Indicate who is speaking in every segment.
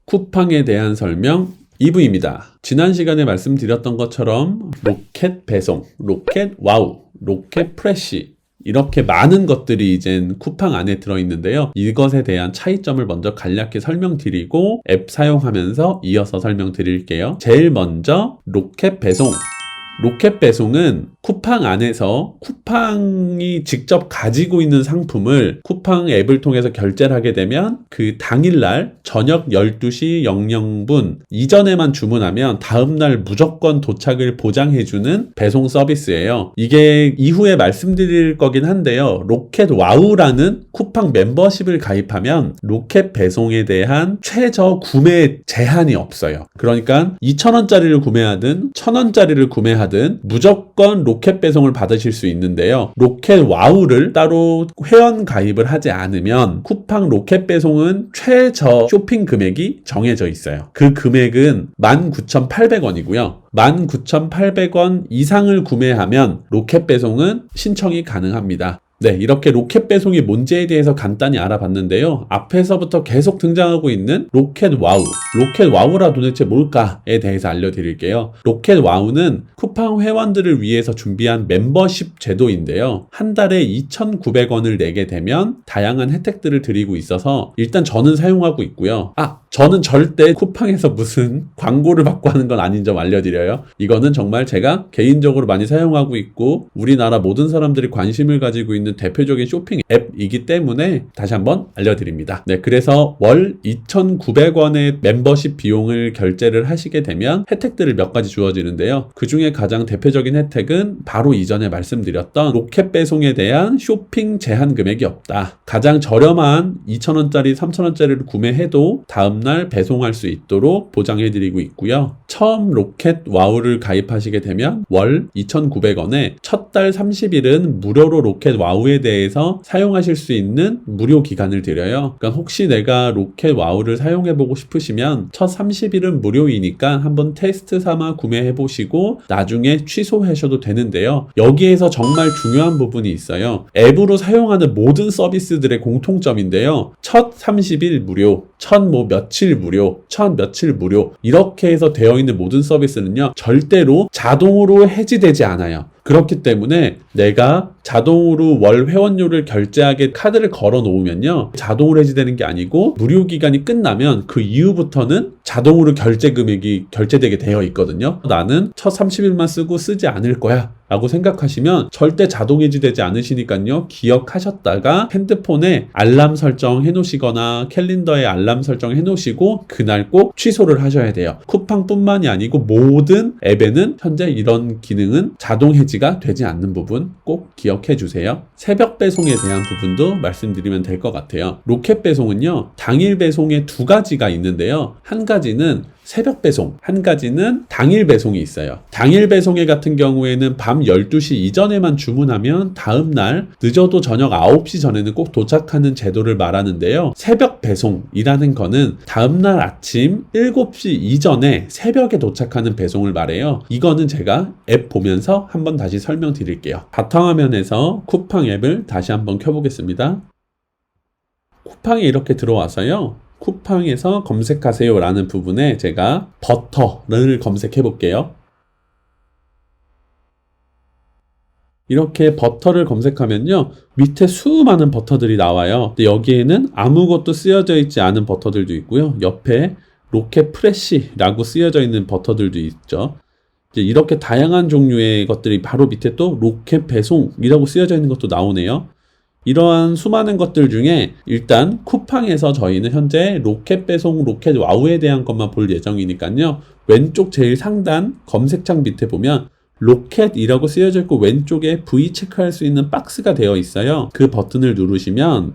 Speaker 1: 쿠팡에 대한 설명 2부입니다. 지난 시간에 말씀드렸던 것처럼 로켓 배송, 로켓 와우, 로켓 프레쉬 이렇게 많은 것들이 이젠 쿠팡 안에 들어있는데요. 이것에 대한 차이점을 먼저 간략히 설명드리고 앱 사용하면서 이어서 설명드릴게요. 제일 먼저 로켓 배송. 로켓 배송은 쿠팡 안에서 쿠팡이 직접 가지고 있는 상품을 쿠팡 앱을 통해서 결제를 하게 되면 그 당일날 저녁 12시 00분 이전에만 주문하면 다음날 무조건 도착을 보장해주는 배송 서비스예요. 이게 이후에 말씀드릴 거긴 한데요. 로켓 와우라는 쿠팡 멤버십을 가입하면 로켓 배송에 대한 최저 구매 제한이 없어요. 그러니까 2,000원짜리를 구매하든 1,000원짜리를 구매하든 무조건 로켓 배송을 받으실 수 있는데요. 로켓 와우를 따로 회원 가입을 하지 않으면 쿠팡 로켓 배송은 최저 쇼핑 금액이 정해져 있어요. 그 금액은 19,800원이고요. 19,800원 이상을 구매하면 로켓 배송은 신청이 가능합니다. 네, 이렇게 로켓 배송이 뭔지에 대해서 간단히 알아봤는데요. 앞에서부터 계속 등장하고 있는 로켓 와우. 로켓 와우라 도대체 뭘까에 대해서 알려드릴게요. 로켓 와우는 쿠팡 회원들을 위해서 준비한 멤버십 제도인데요. 한 달에 2,900원을 내게 되면 다양한 혜택들을 드리고 있어서 일단 저는 사용하고 있고요. 저는 절대 쿠팡에서 무슨 광고를 받고 하는 건 아닌 점 알려드려요. 이거는 정말 제가 개인적으로 많이 사용하고 있고 우리나라 모든 사람들이 관심을 가지고 있는 대표적인 쇼핑 앱이기 때문에 다시 한번 알려드립니다. 네, 그래서 월 2,900원의 멤버십 비용을 결제를 하시게 되면 혜택들을 몇 가지 주어지는데요. 그 중에 가장 대표적인 혜택은 바로 이전에 말씀드렸던 로켓 배송에 대한 쇼핑 제한 금액이 없다. 가장 저렴한 2,000원짜리, 3,000원짜리를 구매해도 다음날 배송할 수 있도록 보장해드리고 있고요. 처음 로켓 와우를 가입하시게 되면 월 2,900원에 첫 달 30일은 무료로 로켓 와우에 대해서 사용하실 수 있는 무료 기간을 드려요. 그러니까 혹시 내가 로켓 와우를 사용해보고 싶으시면 첫 30일은 무료이니까 한번 테스트 삼아 구매해보시고 나중에 취소하셔도 되는데요. 여기에서 정말 중요한 부분이 있어요. 앱으로 사용하는 모든 서비스들의 공통점인데요. 첫 30일 무료, 첫 며칠 무료, 첫 며칠 무료 이렇게 해서 되어 있는 모든 서비스는요. 절대로 자동으로 해지되지 않아요. 그렇기 때문에 내가 자동으로 월 회원료를 결제하게 카드를 걸어 놓으면요. 자동으로 해지되는 게 아니고 무료 기간이 끝나면 그 이후부터는 자동으로 결제 금액이 결제되게 되어 있거든요. 나는 첫 30일만 쓰고 쓰지 않을 거야 라고 생각하시면 절대 자동 해지되지 않으시니까요. 기억하셨다가 핸드폰에 알람 설정 해놓으시거나 캘린더에 알람 설정 해놓으시고 그날 꼭 취소를 하셔야 돼요. 쿠팡뿐만이 아니고 모든 앱에는 현재 이런 기능은 자동 해지가 되지 않는 부분 꼭 기억해 주세요. 새벽 배송에 대한 부분도 말씀드리면 될 것 같아요. 로켓 배송은요. 당일 배송에 두 가지가 있는데요. 한 가지는 새벽 배송, 한 가지는 당일 배송이 있어요. 당일 배송에 같은 경우에는 밤 12시 이전에만 주문하면 다음날 늦어도 저녁 9시 전에는 꼭 도착하는 제도를 말하는데요. 새벽 배송이라는 거는 다음날 아침 7시 이전에 새벽에 도착하는 배송을 말해요. 이거는 제가 앱 보면서 한번 다시 설명드릴게요. 바탕화면에서 쿠팡 앱을 다시 한번 켜보겠습니다. 쿠팡에 이렇게 들어와서요. 쿠팡에서 검색하세요 라는 부분에 제가 버터를 검색해 볼게요. 이렇게 버터를 검색하면요. 밑에 수많은 버터들이 나와요. 근데 여기에는 아무것도 쓰여져 있지 않은 버터들도 있고요. 옆에 로켓 프레쉬라고 쓰여져 있는 버터들도 있죠. 이렇게 다양한 종류의 것들이 바로 밑에 또 로켓 배송이라고 쓰여져 있는 것도 나오네요. 이러한 수많은 것들 중에 일단 쿠팡에서 저희는 현재 로켓 배송, 로켓 와우에 대한 것만 볼 예정이니까요. 왼쪽 제일 상단 검색창 밑에 보면 로켓이라고 쓰여져 있고 왼쪽에 V 체크할 수 있는 박스가 되어 있어요. 그 버튼을 누르시면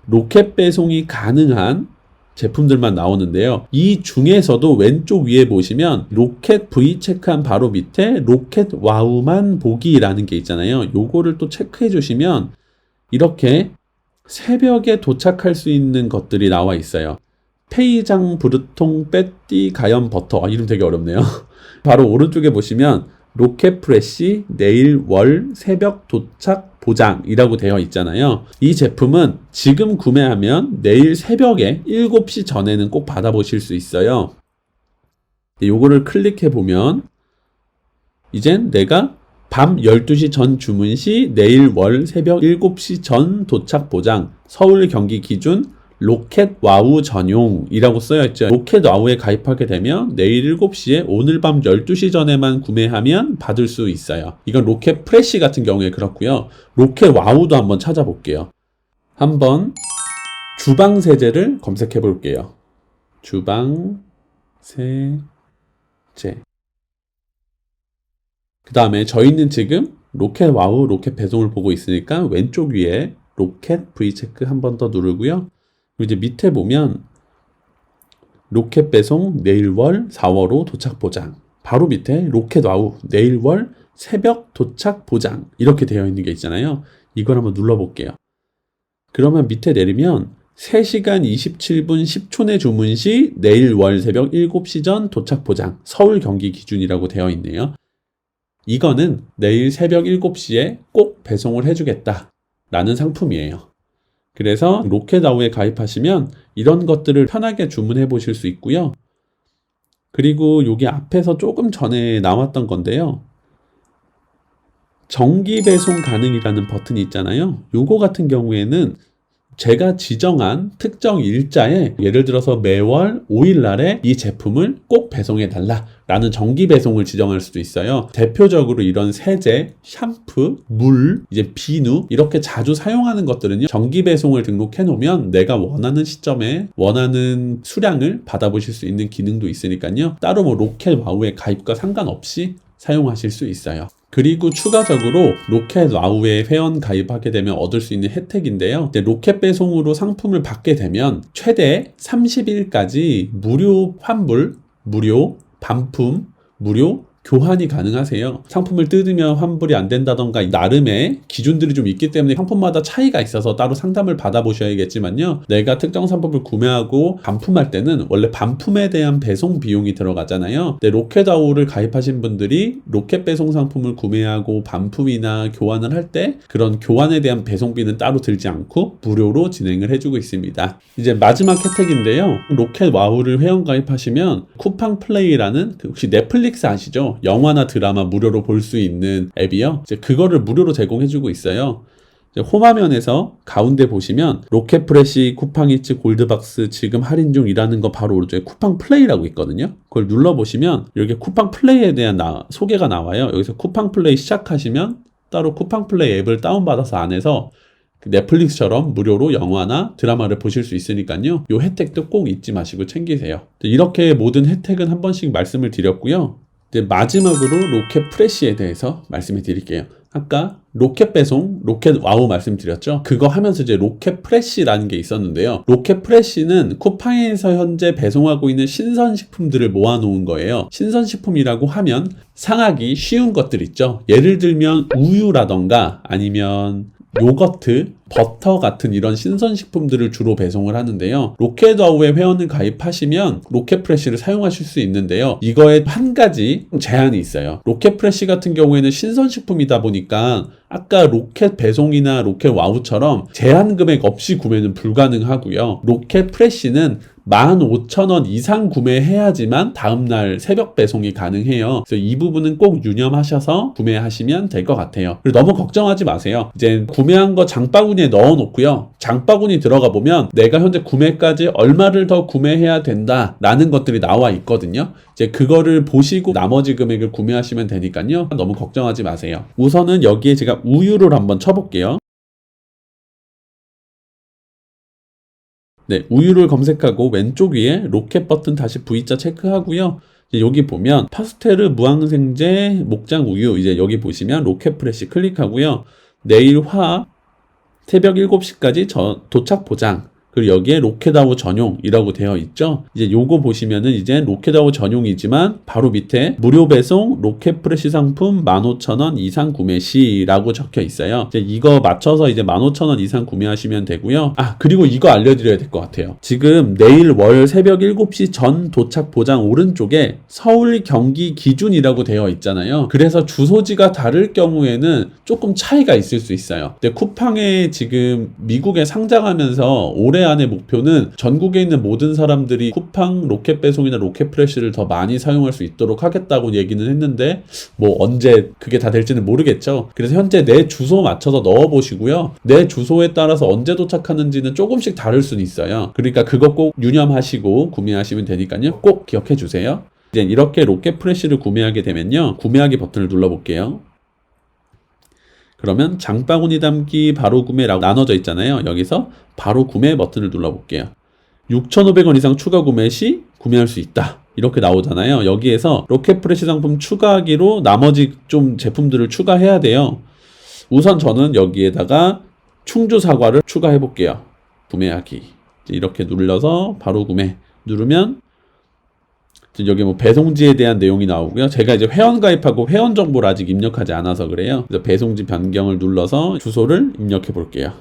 Speaker 1: 로켓 배송이 가능한 제품들만 나오는데요. 이 중에서도 왼쪽 위에 보시면 로켓 V 체크한 바로 밑에 로켓 와우만 보기라는 게 있잖아요. 요거를 또 체크해 주시면 이렇게 새벽에 도착할 수 있는 것들이 나와 있어요. 페이장 브루통 빼띠 가염 버터. 이름 되게 어렵네요. 바로 오른쪽에 보시면 로켓 프레쉬 내일 월 새벽 도착 보장이라고 되어 있잖아요. 이 제품은 지금 구매하면 내일 새벽에 7시 전에는 꼭 받아보실 수 있어요. 요거를 클릭해 보면 이젠 내가 밤 12시 전 주문 시 내일 월 새벽 7시 전 도착 보장, 서울 경기 기준 로켓 와우 전용이라고 써있죠. 로켓 와우에 가입하게 되면 내일 7시에 오늘 밤 12시 전에만 구매하면 받을 수 있어요. 이건 로켓 프레시 같은 경우에 그렇고요. 로켓 와우도 한번 찾아볼게요. 한번 주방 세제를 검색해 볼게요. 주방 세제. 그 다음에 저희는 지금 로켓 와우 로켓 배송을 보고 있으니까 왼쪽 위에 로켓 V체크 한 번 더 누르고요. 이제 밑에 보면 로켓 배송 내일 월 4월 5 도착 보장, 바로 밑에 로켓 와우 내일 월 새벽 도착 보장 이렇게 되어 있는 게 있잖아요. 이걸 한번 눌러볼게요. 그러면 밑에 내리면 3시간 27분 10초 내 주문 시 내일 월 새벽 7시 전 도착 보장, 서울 경기 기준이라고 되어 있네요. 이거는 내일 새벽 7시에 꼭 배송을 해주겠다 라는 상품이에요. 그래서 로켓와우에 가입하시면 이런 것들을 편하게 주문해 보실 수 있고요. 그리고 여기 앞에서 조금 전에 나왔던 건데요. 정기 배송 가능이라는 버튼이 있잖아요. 요거 같은 경우에는 제가 지정한 특정 일자에 예를 들어서 매월 5일 날에 이 제품을 꼭 배송해 달라 라는 정기 배송을 지정할 수도 있어요. 대표적으로 이런 세제, 샴푸, 물, 이제 비누 이렇게 자주 사용하는 것들은요. 정기 배송을 등록해 놓으면 내가 원하는 시점에 원하는 수량을 받아보실 수 있는 기능도 있으니까요. 따로 뭐 로켓 와우의 가입과 상관없이 사용하실 수 있어요. 그리고 추가적으로 로켓 와우에 회원 가입하게 되면 얻을 수 있는 혜택인데요. 이제 로켓 배송으로 상품을 받게 되면 최대 30일까지 무료 환불, 무료 반품, 무료 교환이 가능하세요. 상품을 뜯으면 환불이 안 된다던가 나름의 기준들이 좀 있기 때문에 상품마다 차이가 있어서 따로 상담을 받아보셔야겠지만요. 내가 특정 상품을 구매하고 반품할 때는 원래 반품에 대한 배송 비용이 들어가잖아요. 로켓와우를 가입하신 분들이 로켓 배송 상품을 구매하고 반품이나 교환을 할 때 그런 교환에 대한 배송비는 따로 들지 않고 무료로 진행을 해주고 있습니다. 이제 마지막 혜택인데요. 로켓와우를 회원 가입하시면 쿠팡 플레이라는 혹시 넷플릭스 아시죠? 영화나 드라마 무료로 볼 수 있는 앱이요. 이제 그거를 무료로 제공해주고 있어요. 이제 홈화면에서 가운데 보시면 로켓 프레시 쿠팡이츠 골드박스 지금 할인 중이라는 거 바로 오른쪽에 쿠팡 플레이라고 있거든요. 그걸 눌러보시면 이렇게 쿠팡 플레이에 대한 소개가 나와요. 여기서 쿠팡 플레이 시작하시면 따로 쿠팡 플레이 앱을 다운받아서 안에서 넷플릭스처럼 무료로 영화나 드라마를 보실 수 있으니까요. 이 혜택도 꼭 잊지 마시고 챙기세요. 이렇게 모든 혜택은 한 번씩 말씀을 드렸고요. 이제 마지막으로 로켓 프레시에 대해서 말씀해 드릴게요. 아까 로켓 배송, 로켓 와우 말씀드렸죠? 그거 하면서 이제 로켓 프레시라는 게 있었는데요. 로켓 프레시는 쿠팡에서 현재 배송하고 있는 신선식품들을 모아놓은 거예요. 신선식품이라고 하면 상하기 쉬운 것들 있죠? 예를 들면 우유라던가 아니면 요거트, 버터 같은 이런 신선식품들을 주로 배송을 하는데요. 로켓와우에 회원을 가입하시면 로켓프레시를 사용하실 수 있는데요. 이거에 한 가지 제한이 있어요. 로켓프레시 같은 경우에는 신선식품이다 보니까 아까 로켓 배송이나 로켓와우처럼 제한 금액 없이 구매는 불가능하고요. 로켓프레시는 15,000원 이상 구매해야지만 다음날 새벽 배송이 가능해요. 그래서 이 부분은 꼭 유념하셔서 구매하시면 될 것 같아요. 그리고 너무 걱정하지 마세요. 이제 구매한 거 장바구니에 넣어 놓고요. 장바구니 들어가 보면 내가 현재 구매까지 얼마를 더 구매해야 된다 라는 것들이 나와 있거든요. 이제 그거를 보시고 나머지 금액을 구매하시면 되니까요. 너무 걱정하지 마세요. 우선은 여기에 제가 우유를 한번 쳐볼게요. 네, 우유를 검색하고 왼쪽 위에 로켓 버튼 다시 V자 체크하고요. 이제 여기 보면 파스테르 무항생제 목장 우유, 이제 여기 보시면 로켓 프레시 클릭하고요. 내일 새벽 7시까지 도착 보장, 그리고 여기에 로켓아웃 전용이라고 되어 있죠. 이제 요거 보시면은 이제 로켓아웃 전용이지만 바로 밑에 무료 배송 로켓 프레시 상품 15,000원 이상 구매 시라고 적혀 있어요. 이제 이거 맞춰서 이제 15,000원 이상 구매하시면 되고요. 그리고 이거 알려드려야 될 것 같아요. 지금 내일 월 새벽 7시 전 도착 보장 오른쪽에 서울 경기 기준이라고 되어 있잖아요. 그래서 주소지가 다를 경우에는 조금 차이가 있을 수 있어요. 근데 쿠팡에 지금 미국에 상장하면서 올해 안의 목표는 전국에 있는 모든 사람들이 쿠팡 로켓 배송이나 로켓 프레시를 더 많이 사용할 수 있도록 하겠다고 얘기는 했는데 뭐 언제 그게 다 될지는 모르겠죠. 그래서 현재 내 주소 맞춰서 넣어 보시고요. 내 주소에 따라서 언제 도착하는지는 조금씩 다를 수는 있어요. 그러니까 그거 꼭 유념하시고 구매하시면 되니까요. 꼭 기억해 주세요. 이제 이렇게 로켓 프레시를 구매하게 되면요. 구매하기 버튼을 눌러 볼게요. 그러면 장바구니 담기 바로 구매라고 나눠져 있잖아요. 여기서 바로 구매 버튼을 눌러볼게요. 6,500원 이상 추가 구매 시 구매할 수 있다. 이렇게 나오잖아요. 여기에서 로켓 프레시 상품 추가하기로 나머지 좀 제품들을 추가해야 돼요. 우선 저는 여기에다가 충주 사과를 추가해 볼게요. 구매하기. 이렇게 눌러서 바로 구매 누르면 여기 뭐 배송지에 대한 내용이 나오고요. 제가 이제 회원 가입하고 회원 정보를 아직 입력하지 않아서 그래요. 그래서 배송지 변경을 눌러서 주소를 입력해 볼게요.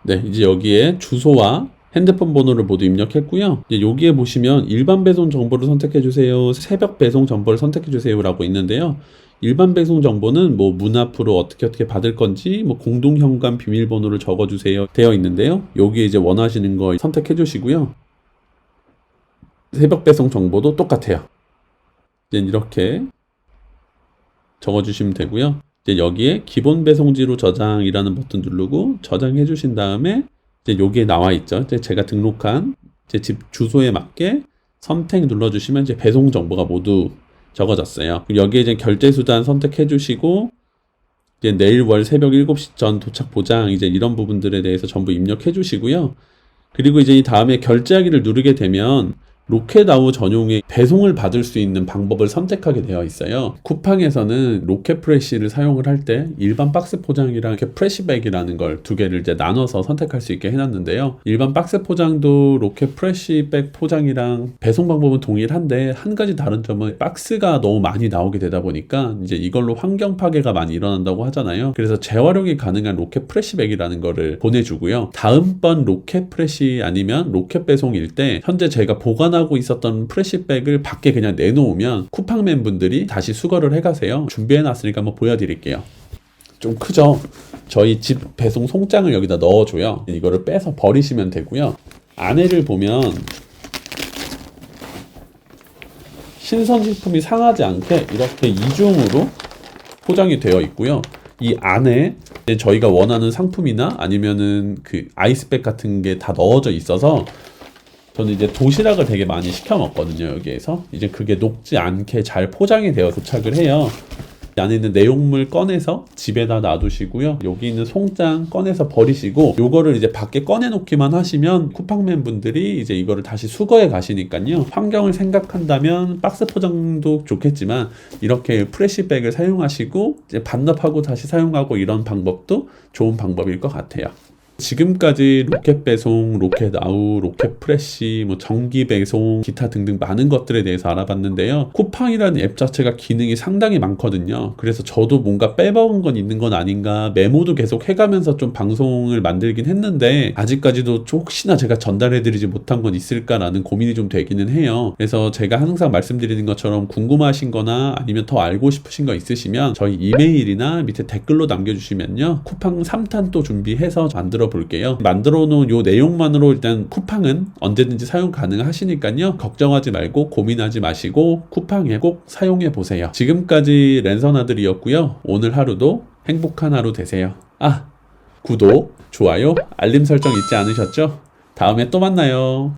Speaker 1: 네, 이제 여기에 주소와 핸드폰 번호를 모두 입력했고요. 이제 여기에 보시면 일반 배송 정보를 선택해 주세요. 새벽 배송 정보를 선택해 주세요라고 있는데요. 일반 배송 정보는 뭐 문 앞으로 어떻게 받을 건지 뭐 공동 현관 비밀번호를 적어 주세요 되어 있는데요. 여기에 이제 원하시는 거 선택해 주시고요. 새벽 배송 정보도 똑같아요. 이제 이렇게 적어 주시면 되고요. 이제 여기에 기본 배송지로 저장이라는 버튼 누르고 저장해 주신 다음에 이제 여기에 나와 있죠. 이제 제가 등록한 제 집 주소에 맞게 선택 눌러 주시면 이제 배송 정보가 모두 적어졌어요. 여기에 이제 결제 수단 선택해 주시고 이제 내일 월 새벽 7시 전 도착 보장 이제 이런 부분들에 대해서 전부 입력해 주시고요. 그리고 이제 이 다음에 결제하기를 누르게 되면 로켓아웃 전용의 배송을 받을 수 있는 방법을 선택하게 되어 있어요. 쿠팡에서는 로켓 프레시를 사용을 할 때 일반 박스 포장이랑 이렇게 프레시백이라는 걸 두 개를 이제 나눠서 선택할 수 있게 해놨는데요. 일반 박스 포장도 로켓 프레시백 포장이랑 배송 방법은 동일한데 한 가지 다른 점은 박스가 너무 많이 나오게 되다 보니까 이제 이걸로 환경 파괴가 많이 일어난다고 하잖아요. 그래서 재활용이 가능한 로켓 프레시백이라는 거를 보내주고요. 다음번 로켓 프레시 아니면 로켓 배송일 때 현재 제가 보관하고 있었던 프레시백을 밖에 그냥 내놓으면 쿠팡맨 분들이 다시 수거를 해가세요. 준비해놨으니까 한번 보여드릴게요. 좀 크죠? 저희 집 배송 송장을 여기다 넣어줘요. 이거를 빼서 버리시면 되고요. 안에를 보면 신선식품이 상하지 않게 이렇게 이중으로 포장이 되어 있고요. 이 안에 저희가 원하는 상품이나 아니면은 그 아이스백 같은 게 다 넣어져 있어서 저는 이제 도시락을 되게 많이 시켜 먹거든요. 여기에서 이제 그게 녹지 않게 잘 포장이 되어 도착을 해요. 안에 있는 내용물 꺼내서 집에다 놔두시고요. 여기 있는 송장 꺼내서 버리시고 요거를 이제 밖에 꺼내놓기만 하시면 쿠팡맨 분들이 이제 이거를 다시 수거해 가시니까요. 환경을 생각한다면 박스 포장도 좋겠지만 이렇게 프레시백을 사용하시고 이제 반납하고 다시 사용하고 이런 방법도 좋은 방법일 것 같아요. 지금까지 로켓 배송, 로켓 아웃, 로켓 프레시, 뭐 정기 배송, 기타 등등 많은 것들에 대해서 알아봤는데요. 쿠팡이라는 앱 자체가 기능이 상당히 많거든요. 그래서 저도 뭔가 빼먹은 건 있는 건 아닌가 메모도 계속 해가면서 좀 방송을 만들긴 했는데 아직까지도 혹시나 제가 전달해드리지 못한 건 있을까라는 고민이 좀 되기는 해요. 그래서 제가 항상 말씀드리는 것처럼 궁금하신 거나 아니면 더 알고 싶으신 거 있으시면 저희 이메일이나 밑에 댓글로 남겨주시면요. 쿠팡 3탄 또 준비해서 만들어 볼게요. 만들어 놓은 요 내용만으로 일단 쿠팡은 언제든지 사용 가능하시니까요. 걱정하지 말고 고민하지 마시고 쿠팡에 꼭 사용해 보세요. 지금까지 랜선아들이었고요. 오늘 하루도 행복한 하루 되세요. 구독, 좋아요, 알림 설정 잊지 않으셨죠? 다음에 또 만나요.